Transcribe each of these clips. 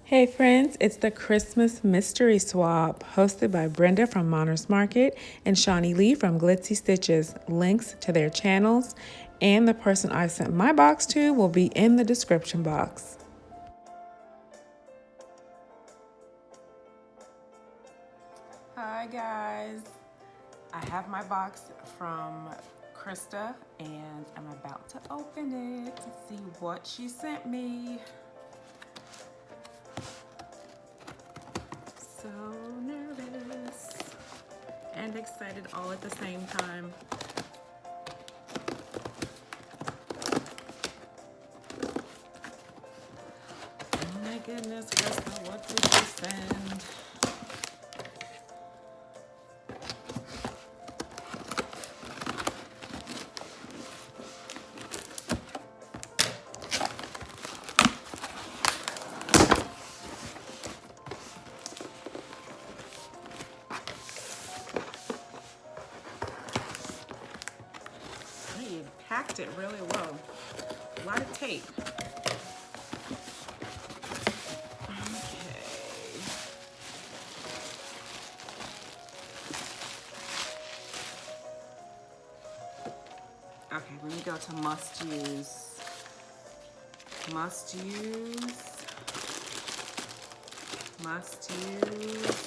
Hey friends, it's the Christmas Mystery Swap hosted by Brenda from Moners Market and ShawnieLee from Glitzy Stitches. Links to their channels and the person I sent my box to will be in the description box. Hi guys, I have my box from Krista and I'm about to open it to see what she sent me. So nervous and excited all at the same time. Oh my goodness, Krista, what did you send? You packed it really well. A lot of tape. Okay, let me go to must use. Must use. Must use.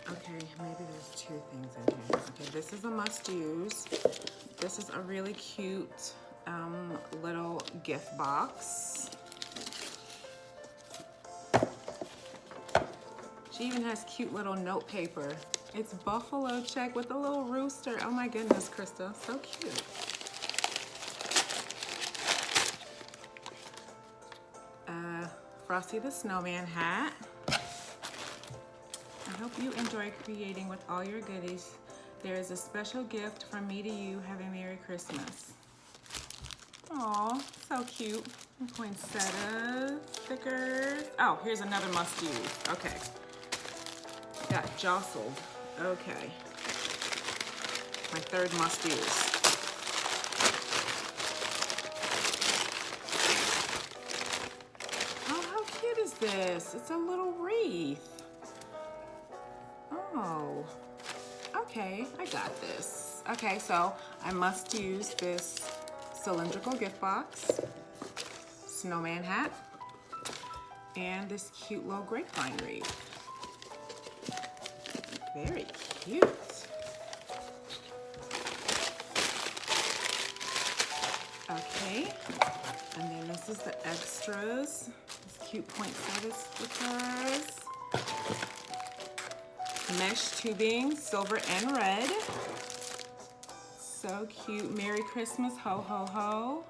Okay, maybe there's two things in here. Okay, this is a must-use. This is a really cute little gift box. She even has cute little note paper. It's buffalo check with a little rooster. Oh my goodness, Krista, so cute. Frosty the Snowman hat. I hope you enjoy creating with all your goodies. There is a special gift from me to you. Have a Merry Christmas. Aw, so cute. Poinsettia stickers. Oh, here's another must use. Okay. Got jostled. Okay. My third must use. Oh, how cute is this? It's a little wreath. Oh, okay, I got this. Okay, so I must use this cylindrical gift box, snowman hat, and this cute little grapevine wreath. Very cute. Okay, and then this is the extras. This cute poinsettia stickers. Mesh tubing, silver and red. So cute. Merry Christmas, ho ho ho.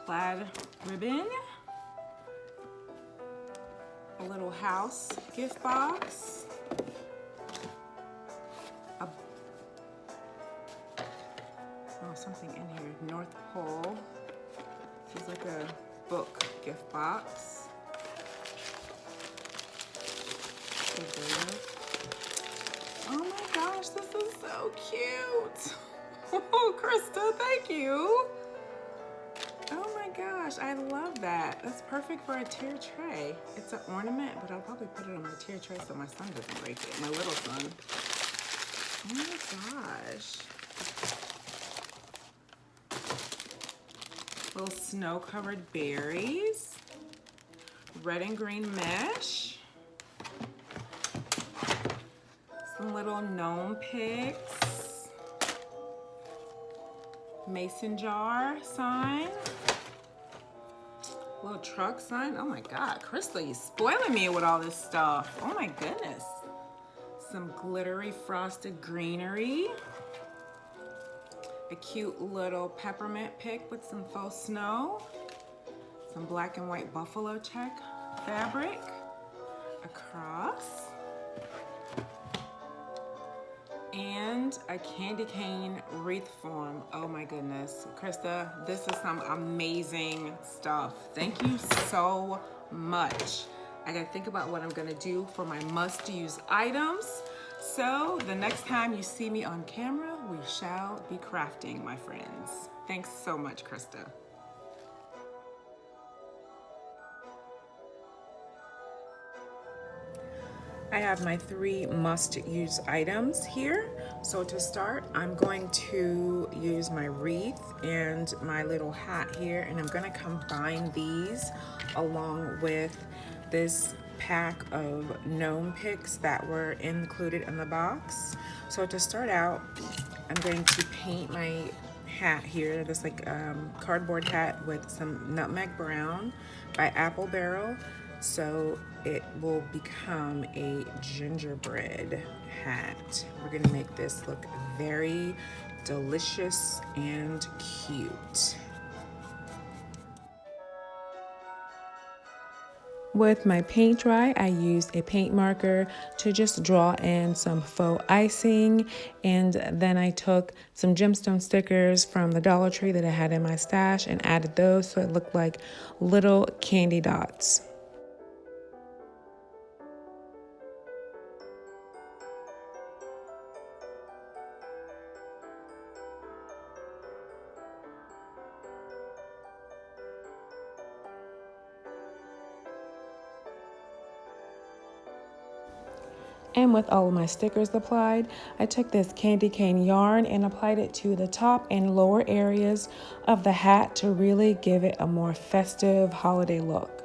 Plaid ribbon. A little house gift box. Something in here. North Pole. This is like a book gift box. Oh my gosh, this is so cute. Oh, Krista, thank you. Oh my gosh, I love that. That's perfect for a tier tray. It's an ornament, but I'll probably put it on my tier tray so my son doesn't break it, my little son. Oh my gosh. Little snow-covered berries. Red and green mesh. Some little gnome picks. Mason jar sign. Little truck sign. Oh my God, Krista, you spoiling me with all this stuff. Oh my goodness. Some glittery frosted greenery. A cute little peppermint pick with some faux snow. Some black and white buffalo check fabric. A cross. and a candy cane wreath form. Oh my goodness, Krista, this is some amazing stuff. Thank you so much. I gotta think about what I'm gonna do for my must-use items. So the next time you see me on camera, we shall be crafting, my friends. Thanks so much, Krista. I have my 3 must-use items here. So to start, I'm going to use my wreath and my little hat here, and I'm gonna combine these along with this pack of gnome picks that were included in the box. So to start out, I'm going to paint my hat here, this like cardboard hat with some nutmeg brown by Apple Barrel, so it will become a gingerbread hat. We're gonna make this look very delicious and cute. With my paint dry, I used a paint marker to just draw in some faux icing, and then I took some gemstone stickers from the Dollar Tree that I had in my stash and added those so it looked like little candy dots. And with all of my stickers applied, I took this candy cane yarn and applied it to the top and lower areas of the hat to really give it a more festive holiday look.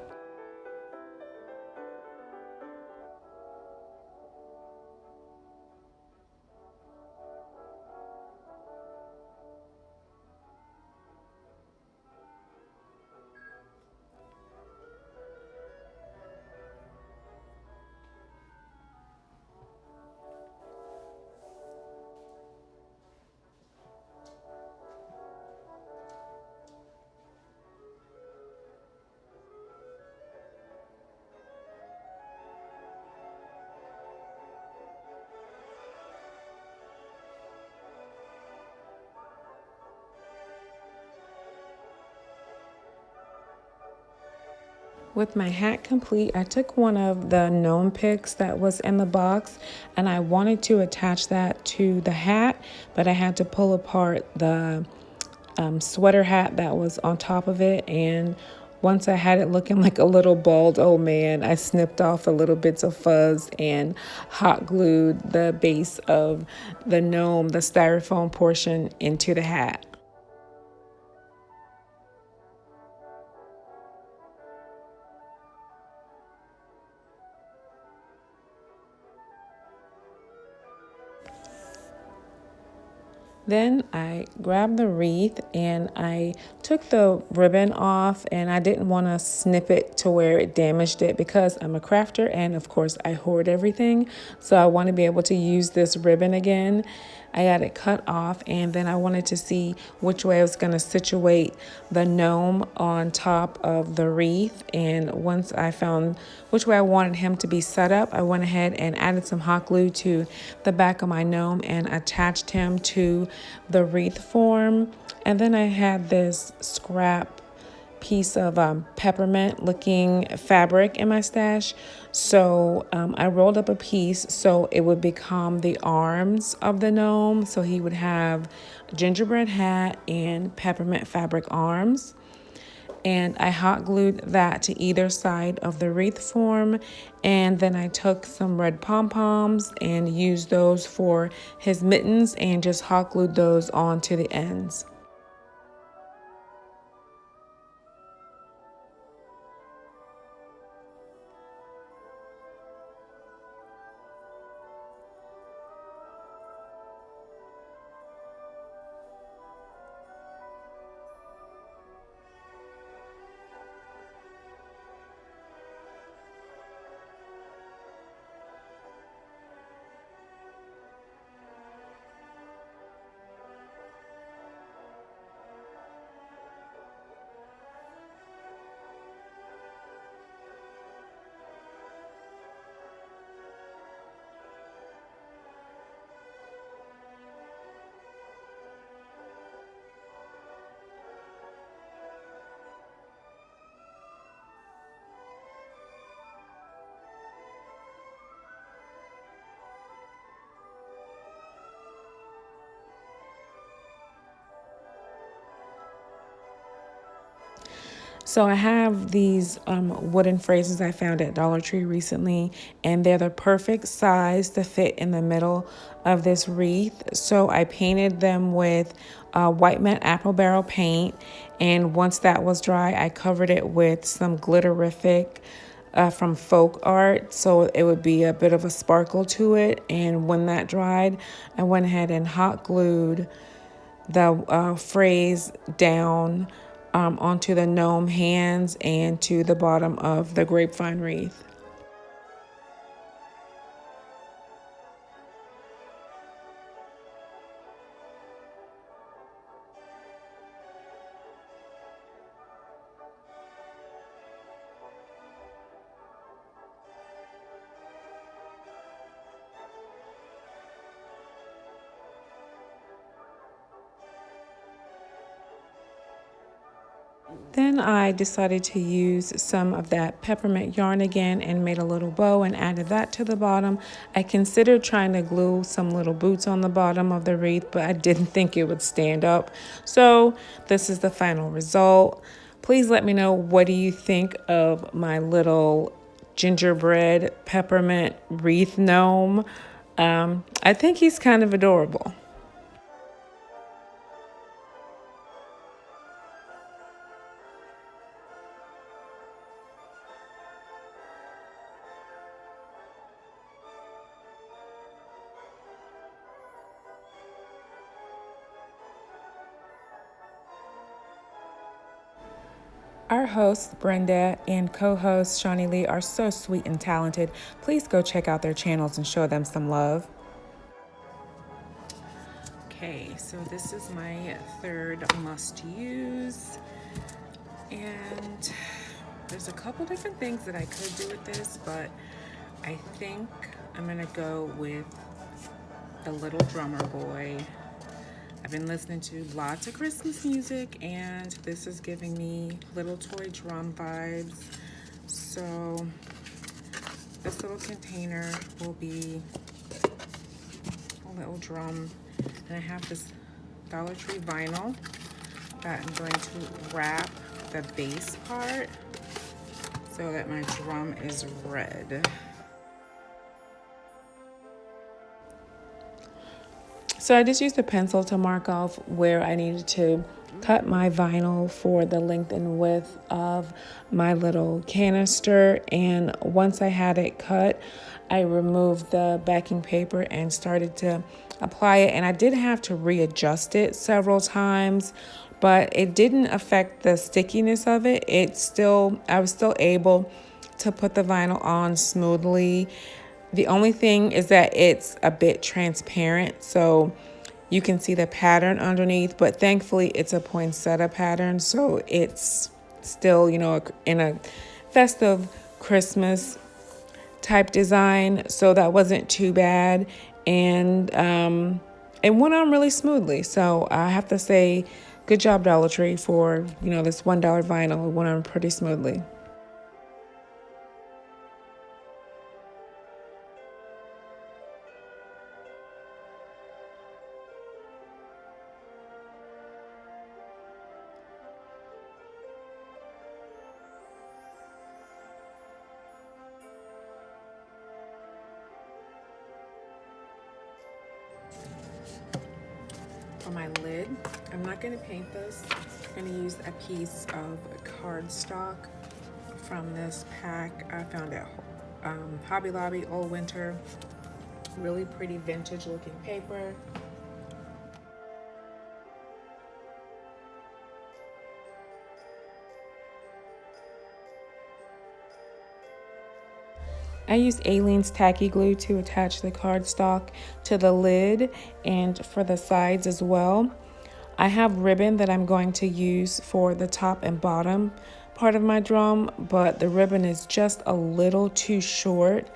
With my hat complete, I took one of the gnome picks that was in the box and I wanted to attach that to the hat, but I had to pull apart the sweater hat that was on top of it, and once I had it looking like a little bald old man, I snipped off the little bits of fuzz and hot glued the base of the gnome, the styrofoam portion, into the hat. Then I grabbed the wreath and I took the ribbon off, and I didn't want to snip it to where it damaged it because I'm a crafter and of course I hoard everything. So I want to be able to use this ribbon again. I got it cut off, and then I wanted to see which way I was going to situate the gnome on top of the wreath. And once I found which way I wanted him to be set up, I went ahead and added some hot glue to the back of my gnome and attached him to the wreath form. And then I had this scrap piece of peppermint looking fabric in my stash, so I rolled up a piece so it would become the arms of the gnome, so he would have a gingerbread hat and peppermint fabric arms. And I hot glued that to either side of the wreath form, and then I took some red pom-poms and used those for his mittens and just hot glued those onto the ends. So I have these wooden phrases I found at Dollar Tree recently, and they're the perfect size to fit in the middle of this wreath. So I painted them with white matte apple barrel paint, and once that was dry, I covered it with some glitterific from folk art, so it would be a bit of a sparkle to it. And when that dried, I went ahead and hot glued the phrase down onto the gnome hands and to the bottom of the grapevine wreath. Then I decided to use some of that peppermint yarn again and made a little bow and added that to the bottom. I considered trying to glue some little boots on the bottom of the wreath, but I didn't think it would stand up. So this is the final result. Please let me know, what do you think of my little gingerbread peppermint wreath gnome? I think he's kind of adorable. Our hosts, Brenda, and co-host ShawnieLee are so sweet and talented. Please go check out their channels and show them some love. Okay, so this is my third must use. And there's a couple different things that I could do with this, but I think I'm gonna go with the little drummer boy. I've been listening to lots of Christmas music, and this is giving me little toy drum vibes. So this little container will be a little drum, and I have this Dollar Tree vinyl that I'm going to wrap the base part so that my drum is red. So I just used a pencil to mark off where I needed to cut my vinyl for the length and width of my little canister. And once I had it cut, I removed the backing paper and started to apply it. And I did have to readjust it several times, but it didn't affect the stickiness of it. I was still able to put the vinyl on smoothly. The only thing is that it's a bit transparent, so you can see the pattern underneath, but thankfully it's a poinsettia pattern, so it's still, in a festive Christmas type design, so that wasn't too bad. And it went on really smoothly. So I have to say, good job, Dollar Tree, for, this $1 vinyl. It went on pretty smoothly. For my lid, I'm not going to paint this. I'm going to use a piece of cardstock from this pack I found at Hobby Lobby all winter. Really pretty vintage looking paper. I used Aleene's tacky glue to attach the cardstock to the lid and for the sides as well. I have ribbon that I'm going to use for the top and bottom part of my drum, but the ribbon is just a little too short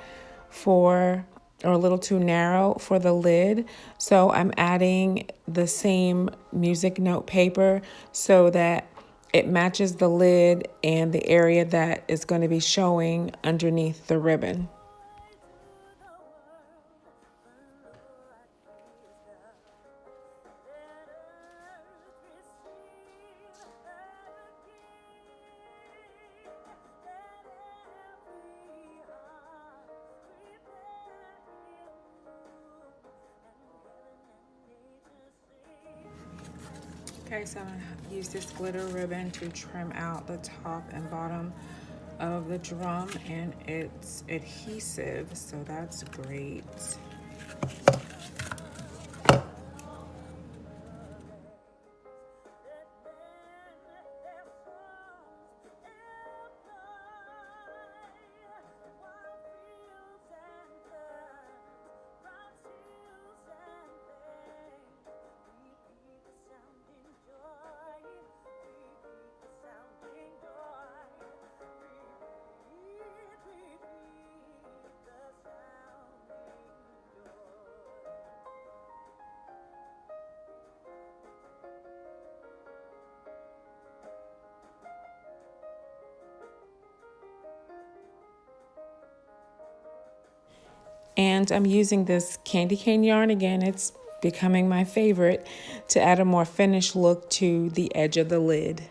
or a little too narrow for the lid. So I'm adding the same music note paper so that it matches the lid and the area that is going to be showing underneath the ribbon. Okay, so I'm gonna use this glitter ribbon to trim out the top and bottom of the drum, and it's adhesive, so that's great. And I'm using this candy cane yarn again. It's becoming my favorite to add a more finished look to the edge of the lid.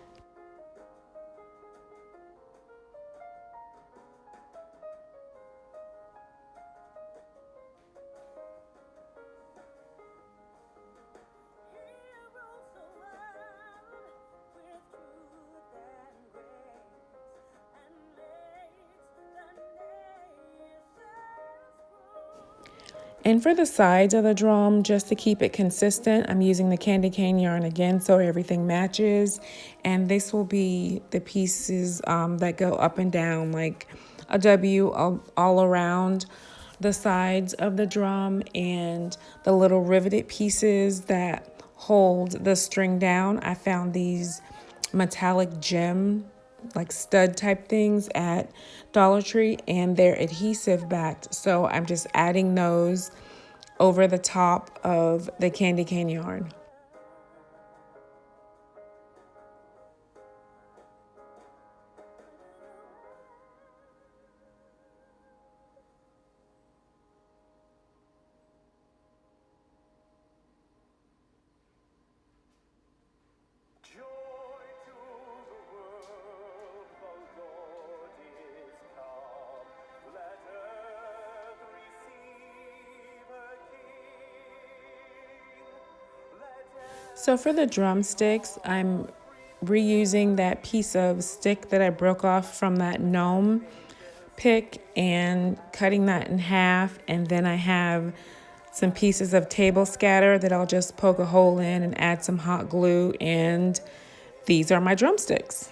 And for the sides of the drum, just to keep it consistent, I'm using the candy cane yarn again so everything matches. And this will be the pieces that go up and down like a W all around the sides of the drum, and the little riveted pieces that hold the string down. I found these metallic gem like stud type things at DollarTree, and they're adhesive backed, so I'm just adding those over the top of the candy cane yarn. So for the drumsticks, I'm reusing that piece of stick that I broke off from that gnome pick and cutting that in half. And then I have some pieces of table scatter that I'll just poke a hole in and add some hot glue. And these are my drumsticks.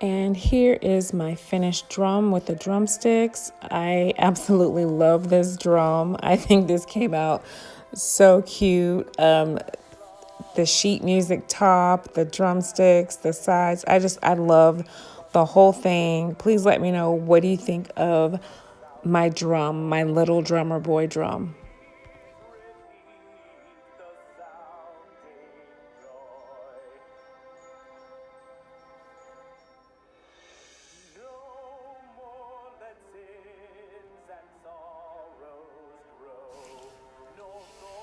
And here is my finished drum with the drumsticks. I absolutely love this drum. I think this came out so cute. The sheet music top, the drumsticks, the sides. I love the whole thing. Please let me know, what do you think of my drum, my little drummer boy drum?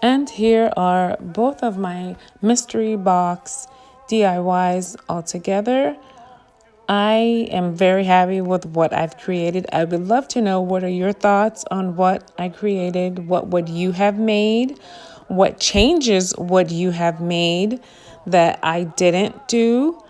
And here are both of my mystery box DIYs all together. I am very happy with what I've created. I would love to know, what are your thoughts on what I created? What would you have made? What changes would you have made that I didn't do?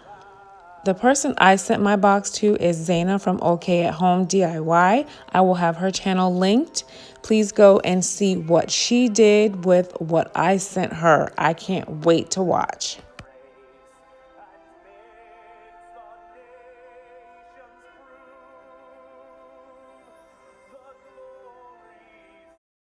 The person I sent my box to is Zaina from OK at Home DIY. I will have her channel linked. Please go and see what she did with what I sent her. I can't wait to watch.